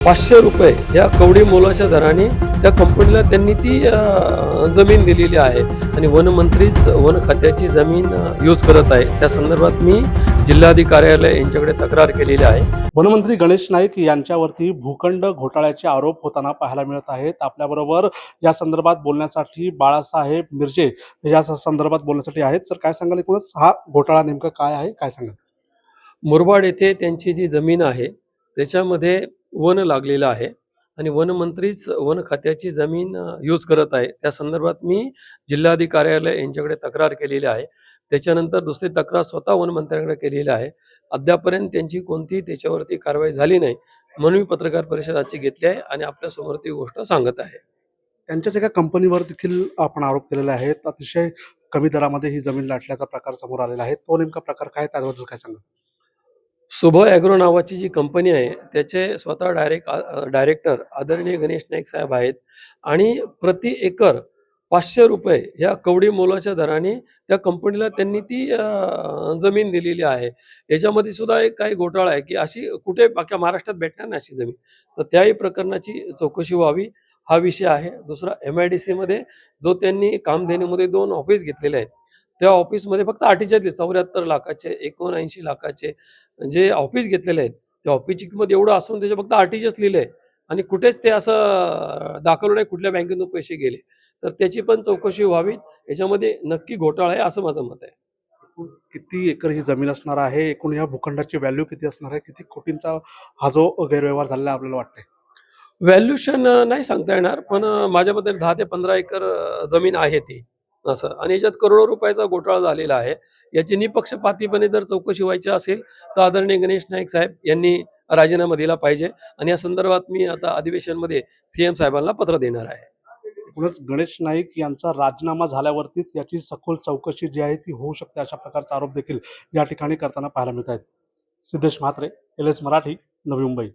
500 रुपये या कवडी मोलाच्या दराने त्या कंपनीला त्यांनी ती जमीन दिलेली आहे आणि वनमंत्रीच वन खात्याची जमीन यूज करत आहे। त्या संदर्भात मी जिल्हाधिकारी यांच्याकडे तक्रार केलेली आहे। वनमंत्री गणेश नाईक यांच्यावरती भूखंड घोटाळ्याचे आरोप होताना पाहायला मिळत आहेत। आपल्याबरोबर या संदर्भात बोलण्यासाठी बाळासाहेब मिरजे या संदर्भात बोलण्यासाठी आहेत। सर, काय सांगाल, एकूणच हा घोटाळा नेमका काय आहे, काय सांगाल? मुरबाड येथे त्यांची जी जमीन आहे त्याच्यामध्ये वन लागलेलं आहे आणि वनमंत्रीच वन खात्याची जमीन यूज करत आहे। त्या संदर्भात मी जिल्हाधिकारी यांच्याकडे तक्रार केलेली आहे। त्याच्यानंतर दुसरी तक्रार स्वतः वनमंत्र्यांकडे केलेली आहे। अद्यापर्यंत त्यांची कोणतीही त्याच्यावरती कारवाई झाली नाही, म्हणून मी पत्रकार परिषद आजची घेतली आहे आणि आपल्यासमोर ती गोष्ट सांगत आहे। त्यांच्याच एका कंपनीवर देखील आपण आरोप केलेले आहेत। अतिशय कमी दरामध्ये ही जमीन लाटल्याचा प्रकार समोर आलेला आहे। तो नेमका प्रकार काय, त्याबद्दल काय सांगाल? शुभ ॲग्रो नावाची जी कंपनी आहे त्याचे स्वतः डायरेक्टर आदरणीय गणेश नाईक साहेब आहेत आणि प्रति एकर 500 रुपये या कवडी मोलाच्या दराने त्या कंपनीला त्यांनी ती जमीन दिलेली आहे। याच्यामध्ये सुद्धा एक काही घोटाळा आहे की अशी कुठे बाकी महाराष्ट्रात भेटणार नाही अशी जमीन, तर त्याही प्रकरणाची चौकशी व्हावी हा विषय आहे। दुसरा MIDC मध्ये जो त्यांनी कामधेनूमध्ये 2 ऑफिस घेतलेले आहेत, त्या ऑफिसमध्ये फक्त अटीचे 74 लाखाचे 79 लाखाचे जे ऑफिस घेतलेले आहेत, त्या ऑफिसची किंमत एवढं असून त्याच्या फक्त आरटीजीएस लिहिलंय आणि कुठेच ते असं दाखवलं नाही कुठल्या बँकेतून पैसे गेले, तर त्याची पण चौकशी व्हावी। याच्यामध्ये नक्की घोटाळा आहे असं माझं मत आहे। एकूण किती एकर ही जमीन असणार आहे? एकूण या भूखंडाची व्हॅल्यू किती असणार आहे? किती कोटींचा हा जो गैरव्यवहार झालेला आपल्याला वाटतंय? व्हॅल्युएशन नाही सांगता येणार, पण माझ्या मते 10 ते 15 एकर जमीन आहे ती असं, आणि याच्यात करोडो रुपयाचा घोटाळा झालेला आहे। याची निपक्षपातीपणे जर चौकशी व्हायची असेल तर आदरणीय गणेश नाईक साहेब यांनी राजीनामा दिला पाहिजे आणि या संदर्भात मी आता अधिवेशनमध्ये CM साहेबांना पत्र देणार आहे। एकूणच गणेश नाईक यांचा राजीनामा झाल्यावरतीच याची सखोल चौकशी जी आहे ती होऊ शकते, अशा प्रकारचा आरोप देखील या ठिकाणी करताना पाहायला मिळत आहेत। सिद्धेश म्हात्रे, LS मराठी, नवी मुंबई।